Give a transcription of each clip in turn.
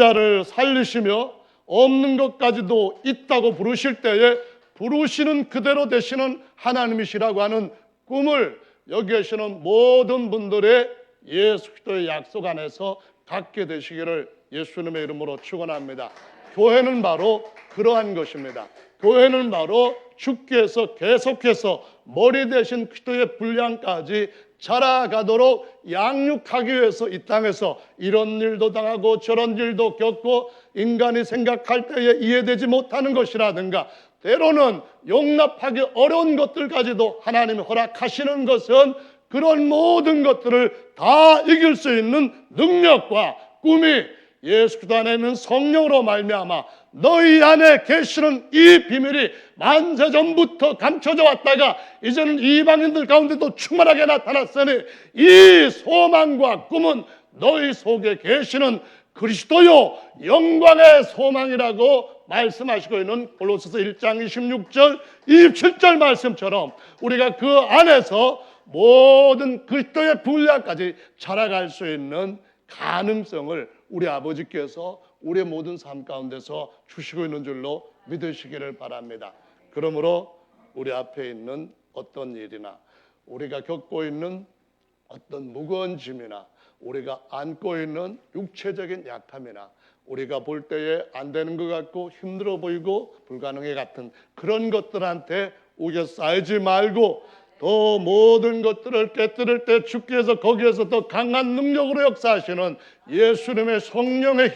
자를 살리시며 없는 것까지도 있다고 부르실 때에 부르시는 그대로 되시는 하나님이시라고 하는 꿈을 여기 계시는 모든 분들의 예수 그리스도의 약속 안에서 갖게 되시기를 예수님의 이름으로 축원합니다. 교회는 바로 그러한 것입니다. 교회는 바로 주께서 계속해서 머리 대신 그리스도의 분량까지 자라가도록 양육하기 위해서 이 땅에서 이런 일도 당하고 저런 일도 겪고 인간이 생각할 때에 이해되지 못하는 것이라든가 때로는 용납하기 어려운 것들까지도 하나님이 허락하시는 것은 그런 모든 것들을 다 이길 수 있는 능력과 꿈이 예수 그리스도 안에 있는 성령으로 말미암아 너희 안에 계시는 이 비밀이 만세전부터 감춰져 왔다가 이제는 이방인들 가운데도 충만하게 나타났으니 이 소망과 꿈은 너희 속에 계시는 그리스도요 영광의 소망이라고 말씀하시고 있는 골로새서 1장 26절 27절 말씀처럼 우리가 그 안에서 모든 그리스도의 분량까지 자라갈 수 있는 가능성을 우리 아버지께서 우리의 모든 삶 가운데서 주시고 있는 줄로 믿으시기를 바랍니다. 그러므로 우리 앞에 있는 어떤 일이나 우리가 겪고 있는 어떤 무거운 짐이나 우리가 안고 있는 육체적인 약함이나 우리가 볼 때에 안 되는 것 같고 힘들어 보이고 불가능해 같은 그런 것들한테 우겨 쌓이지 말고 더 모든 것들을 깨뜨릴 때 주께서 거기에서 더 강한 능력으로 역사하시는 예수님의 성령의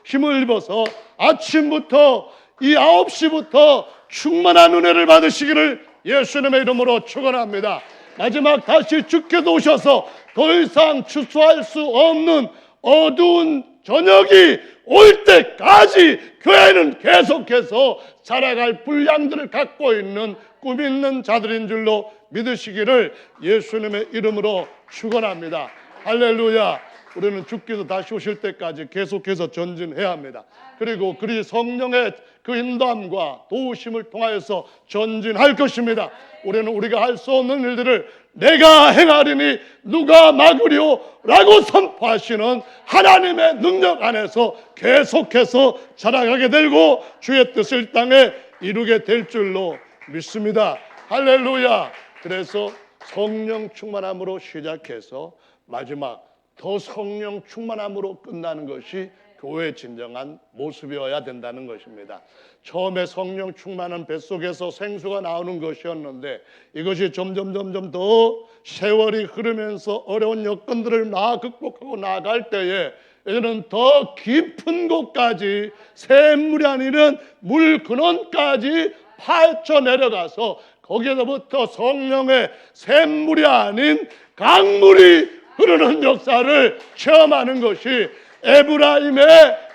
힘을 입어서 아침부터 이 9시부터 충만한 은혜를 받으시기를 예수님의 이름으로 축원합니다. 마지막 다시 주께서 오셔서 더 이상 추수할 수 없는 어두운 저녁이 올 때까지 교회는 계속해서 자라갈 분량들을 갖고 있는 꿈 있는 자들인 줄로 믿으시기를 예수님의 이름으로 축원합니다. 할렐루야. 우리는 주께서 다시 오실 때까지 계속해서 전진해야 합니다. 그리고 그리 성령의 그 인도함과 도우심을 통하여서 전진할 것입니다. 우리는 우리가 할 수 없는 일들을 내가 행하리니 누가 막으리오 라고 선포하시는 하나님의 능력 안에서 계속해서 자라가게 되고 주의 뜻을 이 땅에 이루게 될 줄로 믿습니다. 할렐루야. 그래서 성령 충만함으로 시작해서 마지막 더 성령 충만함으로 끝나는 것이 교회의 진정한 모습이어야 된다는 것입니다. 처음에 성령 충만한 뱃속에서 생수가 나오는 것이었는데 이것이 점점 더 세월이 흐르면서 어려운 여건들을 극복하고 나아갈 때에 이제는 더 깊은 곳까지 샘물이 아니는 물 근원까지 파헤쳐 내려가서 거기에서부터 성령의 샘물이 아닌 강물이 흐르는 역사를 체험하는 것이 에브라임의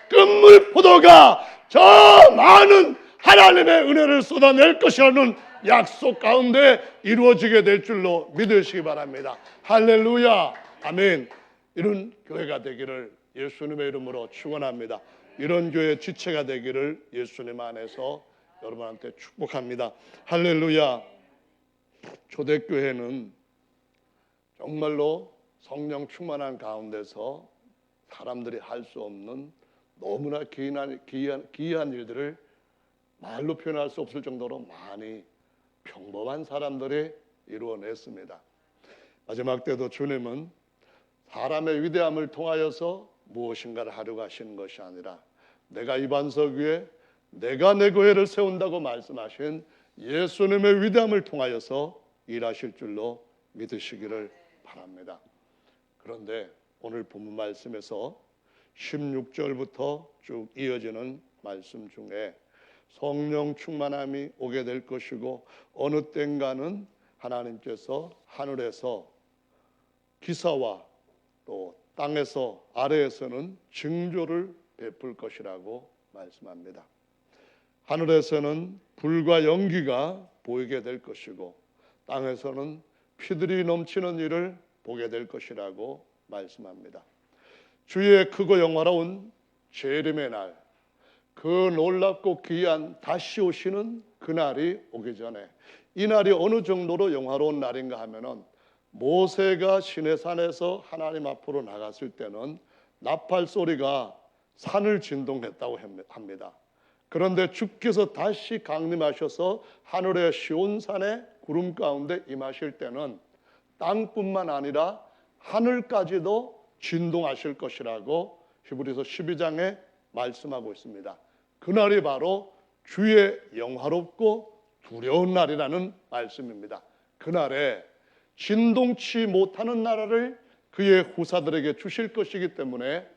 끝물 포도가 저 많은 하나님의 은혜를 쏟아낼 것이라는 약속 가운데 이루어지게 될 줄로 믿으시기 바랍니다. 할렐루야. 아멘. 이런 교회가 되기를 예수님의 이름으로 축원합니다. 이런 교회의 지체가 되기를 예수님 안에서 여러분한테 축복합니다. 할렐루야. 초대교회는 정말로 성령 충만한 가운데서 사람들이 할 수 없는 너무나 기이한 일들을 말로 표현할 수 없을 정도로 많이 평범한 사람들이 이루어냈습니다. 마지막 때도 주님은 사람의 위대함을 통하여서 무엇인가를 하려고 하시는 것이 아니라 내가 이 반석 위에 내가 내 교회를 세운다고 말씀하신 예수님의 위대함을 통하여서 일하실 줄로 믿으시기를 바랍니다. 그런데 오늘 본문 말씀에서 16절부터 쭉 이어지는 말씀 중에 성령 충만함이 오게 될 것이고 어느 땐가는 하나님께서 하늘에서 기사와 또 땅에서 아래에서는 징조를 베풀 것이라고 말씀합니다. 하늘에서는 불과 연기가 보이게 될 것이고 땅에서는 피들이 넘치는 일을 보게 될 것이라고 말씀합니다. 주의 크고 영화로운 재림의 날, 그 놀랍고 귀한 다시 오시는 그날이 오기 전에 이 날이 어느 정도로 영화로운 날인가 하면은 모세가 시내산에서 하나님 앞으로 나갔을 때는 나팔 소리가 산을 진동했다고 합니다. 그런데 주께서 다시 강림하셔서 하늘의 시온산의 구름 가운데 임하실 때는 땅뿐만 아니라 하늘까지도 진동하실 것이라고 히브리서 12장에 말씀하고 있습니다. 그날이 바로 주의 영화롭고 두려운 날이라는 말씀입니다. 그날에 진동치 못하는 나라를 그의 후사들에게 주실 것이기 때문에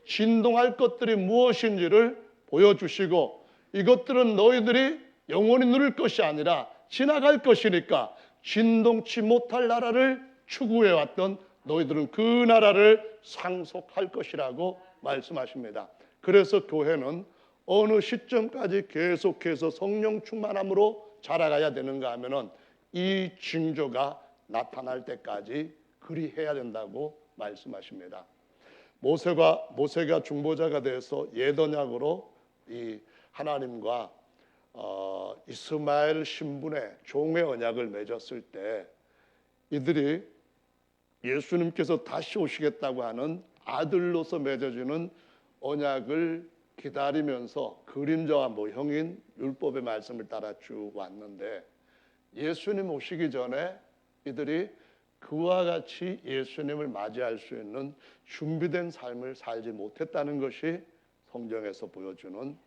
진동할 것들이 무엇인지를 보여주시고, 이것들은 너희들이 영원히 누릴 것이 아니라 지나갈 것이니까 진동치 못할 나라를 추구해왔던 너희들은 그 나라를 상속할 것이라고 말씀하십니다. 그래서 교회는 어느 시점까지 계속해서 성령 충만함으로 자라가야 되는가 하면은 이 징조가 나타날 때까지 그리해야 된다고 말씀하십니다. 모세가 중보자가 돼서 옛 언약으로 이 하나님과 이스마엘 신분의 종의 언약을 맺었을 때, 이들이 예수님께서 다시 오시겠다고 하는 아들로서 맺어지는 언약을 기다리면서 그림자와 모형인 율법의 말씀을 따라 쭉 왔는데, 예수님 오시기 전에 이들이 그와 같이 예수님을 맞이할 수 있는 준비된 삶을 살지 못했다는 것이 성경에서 보여주는,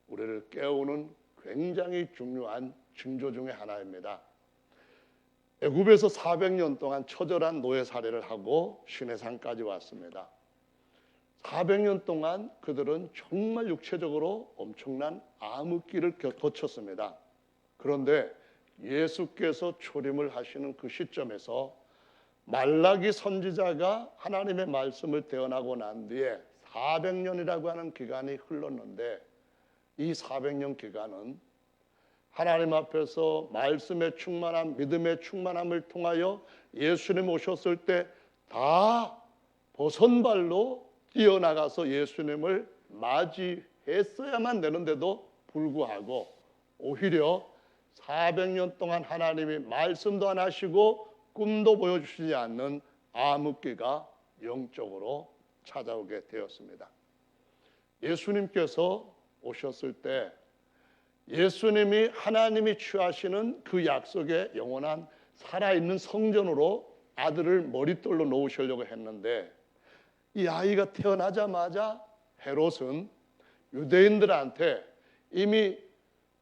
우리를 깨우는 굉장히 중요한 징조 중의 하나입니다. 애굽에서 400년 동안 처절한 노예 살이를 하고 시내산까지 왔습니다. 400년 동안 그들은 정말 육체적으로 엄청난 암흑기를 거쳤습니다. 그런데 예수께서 초림을 하시는 그 시점에서 말라기 선지자가 하나님의 말씀을 대언하고 난 뒤에 400년이라고 하는 기간이 흘렀는데, 이 400년 기간은 하나님 앞에서 말씀의 충만함, 믿음의 충만함을 통하여 예수님 오셨을 때 다 벗은발로 뛰어나가서 예수님을 맞이했어야만 되는데도 불구하고 오히려 400년 동안 하나님이 말씀도 안 하시고 꿈도 보여주시지 않는 암흑기가 영적으로 찾아오게 되었습니다. 예수님께서 오셨을 때 예수님이 하나님이 취하시는 그 약속의 영원한 살아있는 성전으로 아들을 머릿돌로 놓으시려고 했는데, 이 아이가 태어나자마자 헤롯은 유대인들한테 이미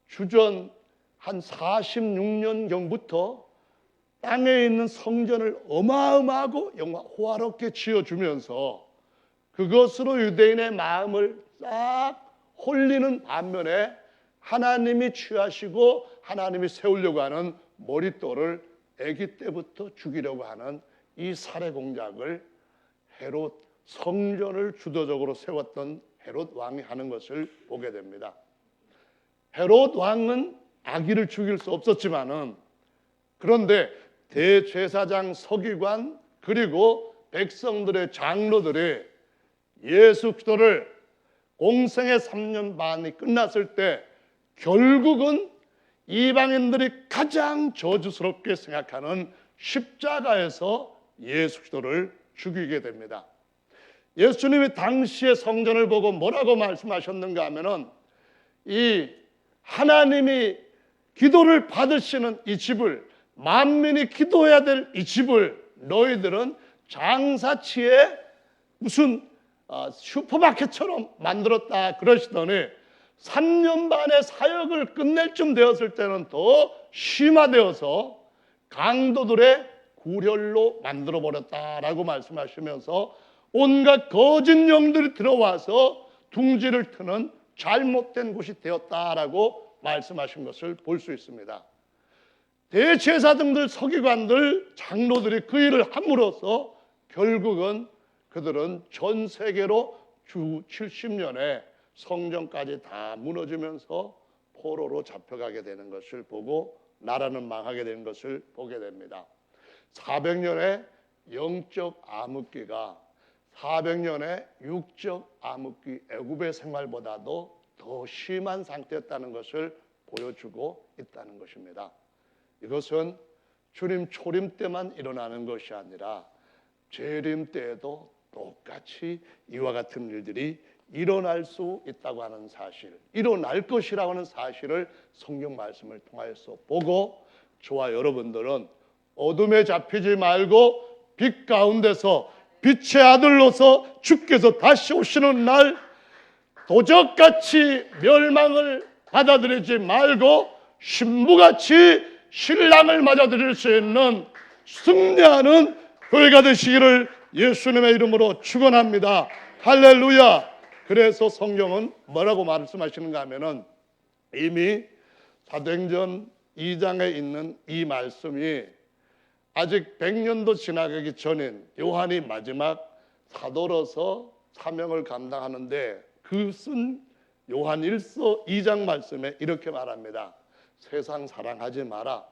주전 한 46년경부터 땅에 있는 성전을 어마어마하고 호화롭게 지어주면서 그것으로 유대인의 마음을 싹 홀리는 반면에 하나님이 취하시고 하나님이 세우려고 하는 머릿돌을 아기 때부터 죽이려고 하는 이 살해 공작을 헤롯, 성전을 주도적으로 세웠던 헤롯 왕이 하는 것을 보게 됩니다. 헤롯 왕은 아기를 죽일 수 없었지만은, 그런데 대제사장 서기관 그리고 백성들의 장로들이 예수 그리스도를 공생의 3년 반이 끝났을 때 결국은 이방인들이 가장 저주스럽게 생각하는 십자가에서 예수 그리스도를 죽이게 됩니다. 예수님이 당시의 성전을 보고 뭐라고 말씀하셨는가 하면은, 이 하나님이 기도를 받으시는 이 집을, 만민이 기도해야 될 이 집을 너희들은 장사치에 무슨 슈퍼마켓처럼 만들었다 그러시더니 3년 반의 사역을 끝낼 쯤 되었을 때는 더 심화되어서 강도들의 구렬로 만들어버렸다라고 말씀하시면서 온갖 거짓 영들이 들어와서 둥지를 트는 잘못된 곳이 되었다라고 말씀하신 것을 볼 수 있습니다. 대제사장들, 서기관들, 장로들이 그 일을 함으로써 결국은 그들은 전 세계로 주 70년에 성전까지 다 무너지면서 포로로 잡혀가게 되는 것을 보고 나라는 망하게 되는 것을 보게 됩니다. 400년의 영적 암흑기가 400년의 육적 암흑기, 애굽의 생활보다도 더 심한 상태였다는 것을 보여주고 있다는 것입니다. 이것은 주님 초림 때만 일어나는 것이 아니라 재림 때에도 똑같이 이와 같은 일들이 일어날 수 있다고 하는 사실, 일어날 것이라고 하는 사실을 성경 말씀을 통하여서 보고, 저와 여러분들은 어둠에 잡히지 말고 빛 가운데서 빛의 아들로서 주께서 다시 오시는 날 도적같이 멸망을 받아들이지 말고 신부같이 신랑을 맞아들일 수 있는 승리하는 교회가 되시기를 예수님의 이름으로 축원합니다. 할렐루야. 그래서 성경은 뭐라고 말씀하시는가 하면은 이미 사도행전 2장에 있는 이 말씀이 아직 100년도 지나가기 전인 요한이 마지막 사도로서 사명을 감당하는데 그 쓴 요한 1서 2장 말씀에 이렇게 말합니다. 세상 사랑하지 마라.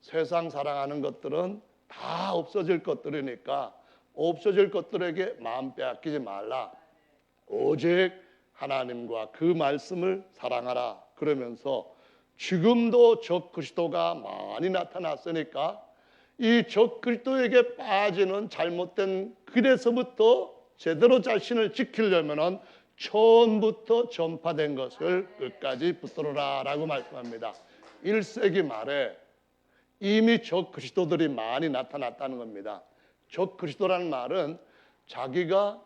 세상 사랑하는 것들은 다 없어질 것들이니까 없어질 것들에게 마음 빼앗기지 말라. 오직 하나님과 그 말씀을 사랑하라. 그러면서 지금도 적 그리스도가 많이 나타났으니까 이 적 그리스도에게 빠지는 잘못된 길에서부터 제대로 자신을 지키려면은 처음부터 전파된 것을 끝까지 붙들어라 라고 말씀합니다. 1세기 말에 이미 적 그리스도들이 많이 나타났다는 겁니다. 적 그리스도라는 말은 자기가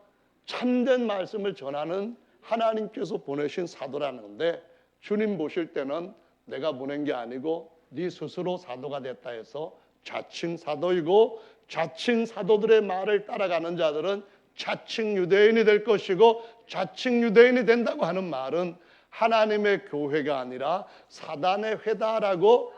참된 말씀을 전하는 하나님께서 보내신 사도라는 건데, 주님 보실 때는 내가 보낸 게 아니고 네 스스로 사도가 됐다 해서 자칭 사도이고, 자칭 사도들의 말을 따라가는 자들은 자칭 유대인이 될 것이고, 자칭 유대인이 된다고 하는 말은 하나님의 교회가 아니라 사단의 회다라고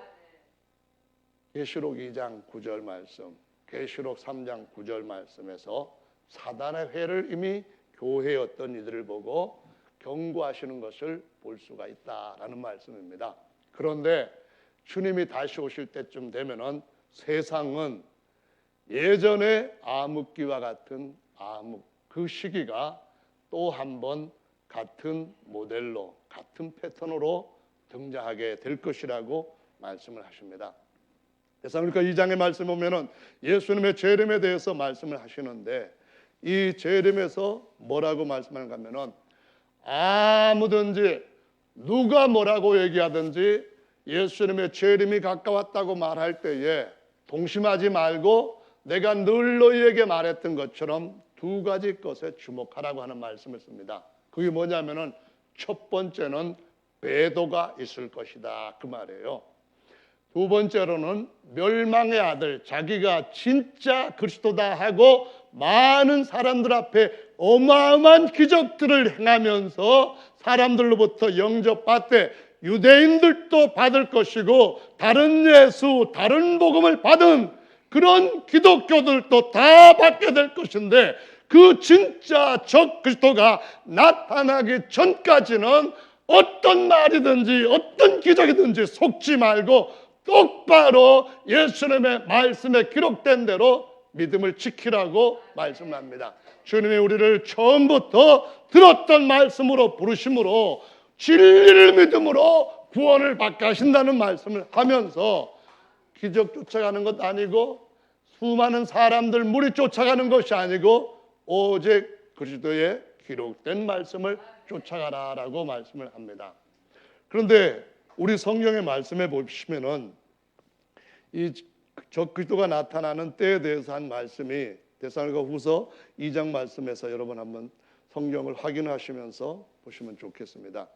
계시록 2장 9절 말씀, 계시록 3장 9절 말씀에서 사단의 회를 이미 교회의 어떤 이들을 보고 경고하시는 것을 볼 수가 있다라는 말씀입니다. 그런데 주님이 다시 오실 때쯤 되면은 세상은 예전의 암흑기와 같은 암흑, 그 시기가 또 한 번 같은 모델로, 같은 패턴으로 등장하게 될 것이라고 말씀을 하십니다. 데살로니가 2장의 말씀 보면은 예수님의 재림에 대해서 말씀을 하시는데, 이 재림에서 뭐라고 말씀하는가 하면은 아무든지 누가 뭐라고 얘기하든지 예수님의 재림이 가까웠다고 말할 때에 동심하지 말고 내가 늘 너희에게 말했던 것처럼 두 가지 것에 주목하라고 하는 말씀을 씁니다. 그게 뭐냐면은 첫 번째는 배도가 있을 것이다 그 말이에요. 두 번째로는 멸망의 아들, 자기가 진짜 그리스도다 하고 많은 사람들 앞에 어마어마한 기적들을 행하면서 사람들로부터 영접받되 유대인들도 받을 것이고 다른 예수, 다른 복음을 받은 그런 기독교들도 다 받게 될 것인데, 그 진짜 적 그리스도가 나타나기 전까지는 어떤 말이든지 어떤 기적이든지 속지 말고 똑바로 예수님의 말씀에 기록된 대로 믿음을 지키라고 말씀합니다. 주님이 우리를 처음부터 들었던 말씀으로 부르심으로 진리를 믿음으로 구원을 받게 하신다는 말씀을 하면서 기적 쫓아가는 것 아니고 수많은 사람들 무리 쫓아가는 것이 아니고 오직 그리스도의 기록된 말씀을 쫓아가라라고 말씀을 합니다. 그런데 우리 성경의 말씀에 보시면은 이 적 그리스도가 나타나는 때에 대해서 한 말씀이 데살로니가 후서 2장 말씀에서 여러분 한번 성경을 확인하시면서 보시면 좋겠습니다.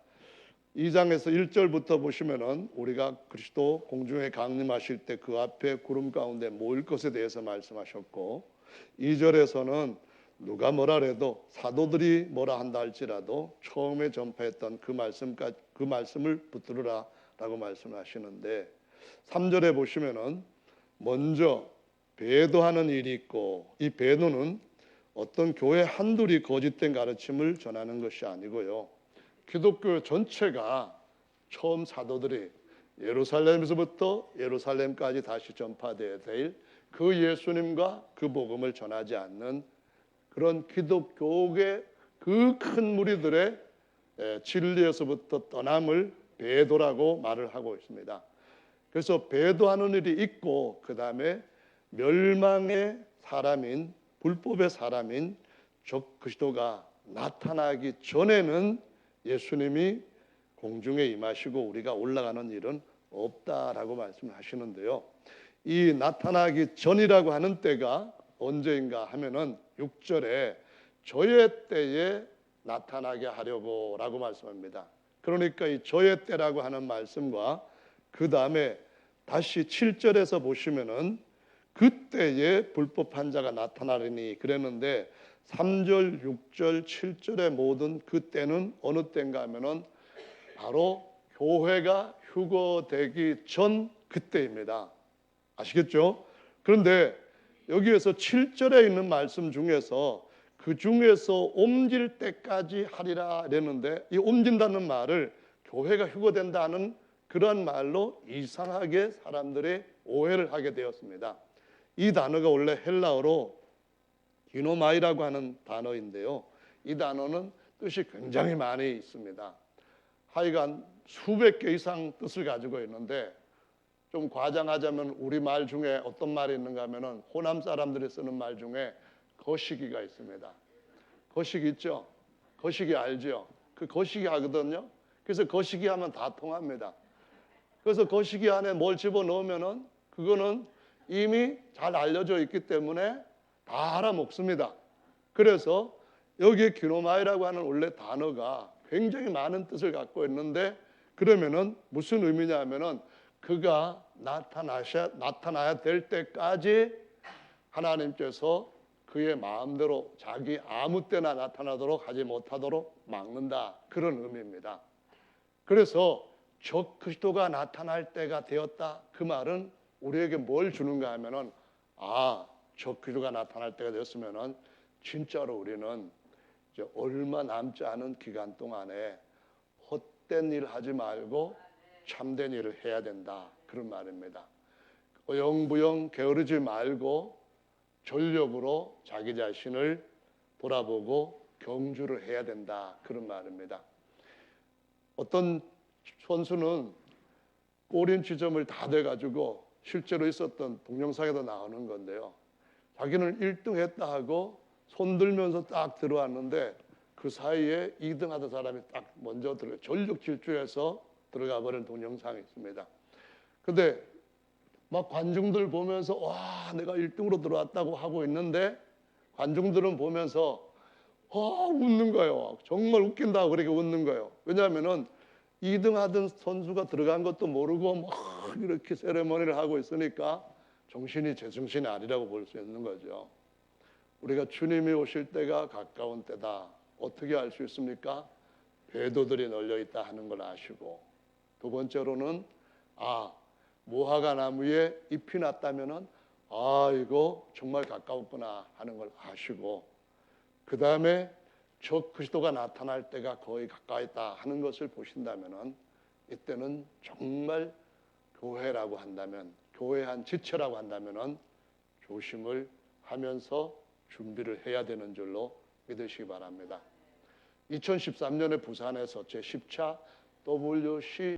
2장에서 1절부터 보시면은 우리가 그리스도 공중에 강림하실 때 그 앞에 구름 가운데 모일 것에 대해서 말씀하셨고, 2절에서는 누가 뭐라 해도 사도들이 뭐라 한다 할지라도 처음에 전파했던 그 말씀을 붙들으라라고 말씀하시는데, 3절에 보시면은 먼저 배도하는 일이 있고, 이 배도는 어떤 교회 한둘이 거짓된 가르침을 전하는 것이 아니고요, 기독교 전체가 처음 사도들이 예루살렘에서부터 예루살렘까지 다시 전파되어야 될 그 예수님과 그 복음을 전하지 않는 그런 기독교의 그 큰 무리들의 진리에서부터 떠남을 배도라고 말을 하고 있습니다. 그래서 배도하는 일이 있고, 그 다음에 멸망의 사람인, 불법의 사람인 적 그리스도가 나타나기 전에는 예수님이 공중에 임하시고 우리가 올라가는 일은 없다라고 말씀하시는데요. 이 나타나기 전이라고 하는 때가 언제인가 하면은 6절에 저의 때에 나타나게 하려고 라고 말씀합니다. 그러니까 이 저의 때라고 하는 말씀과 그 다음에 다시 7절에서 보시면은 그때에 불법한 자가 나타나리니 그랬는데 3절, 6절, 7절의 모든 그때는 어느 때인가 하면은 바로 교회가 휴거되기 전 그때입니다. 아시겠죠? 그런데 여기에서 7절에 있는 말씀 중에서 그 중에서 옮길 때까지 하리라 그랬는데 이 옮긴다는 말을 교회가 휴거된다는 그런 말로 이상하게 사람들이 오해를 하게 되었습니다. 이 단어가 원래 헬라어로 기노마이라고 하는 단어인데요. 이 단어는 뜻이 굉장히 많이 있습니다. 하여간 수백 개 이상 뜻을 가지고 있는데 좀 과장하자면 우리말 중에 어떤 말이 있는가 하면은 호남 사람들이 쓰는 말 중에 거시기가 있습니다. 거시기 있죠? 거시기 알죠? 그 거시기 하거든요. 그래서 거시기 하면 다 통합니다. 그래서 거시기 안에 뭘 집어넣으면은 그거는 이미 잘 알려져 있기 때문에 다 알아먹습니다. 그래서 여기에 기노마이라고 하는 원래 단어가 굉장히 많은 뜻을 갖고 있는데 그러면은 무슨 의미냐 하면은 그가 나타나야 될 때까지 하나님께서 그의 마음대로 자기 아무 때나 나타나도록 하지 못하도록 막는다. 그런 의미입니다. 그래서 저 그리스도가 나타날 때가 되었다. 그 말은 우리에게 뭘 주는가 하면은 저 그리스도가 나타날 때가 되었으면은 진짜로 우리는 이제 얼마 남지 않은 기간 동안에 헛된 일 하지 말고 참된 일을 해야 된다. 그런 말입니다. 어영부영 게으르지 말고 전력으로 자기 자신을 돌아보고 경주를 해야 된다. 그런 말입니다. 어떤 선수는 골인 지점을 다 돼가지고 실제로 있었던 동영상에도 나오는 건데요. 자기는 1등 했다 하고 손 들면서 딱 들어왔는데 그 사이에 2등 하던 사람이 딱 먼저 전력 질주해서 들어가 버린 동영상이 있습니다. 근데 막 관중들 보면서 와 내가 1등으로 들어왔다고 하고 있는데 관중들은 보면서 웃는 거예요. 정말 웃긴다고 그렇게 웃는 거예요. 왜냐하면은 2등 하던 선수가 들어간 것도 모르고 막 이렇게 세레머니를 하고 있으니까 정신이 제정신이 아니라고 볼 수 있는 거죠. 우리가 주님이 오실 때가 가까운 때다. 어떻게 알 수 있습니까? 배도들이 널려 있다 하는 걸 아시고 두 번째로는 무화과 나무에 잎이 났다면은 이거 정말 가까웠구나 하는 걸 아시고 그 다음에 저 그리스도가 나타날 때가 거의 가까웠다 하는 것을 보신다면은 이때는 정말 교회라고 한다면 교회 한 지체라고 한다면은 조심을 하면서 준비를 해야 되는 줄로 믿으시기 바랍니다. 2013년에 부산에서 제10차 WC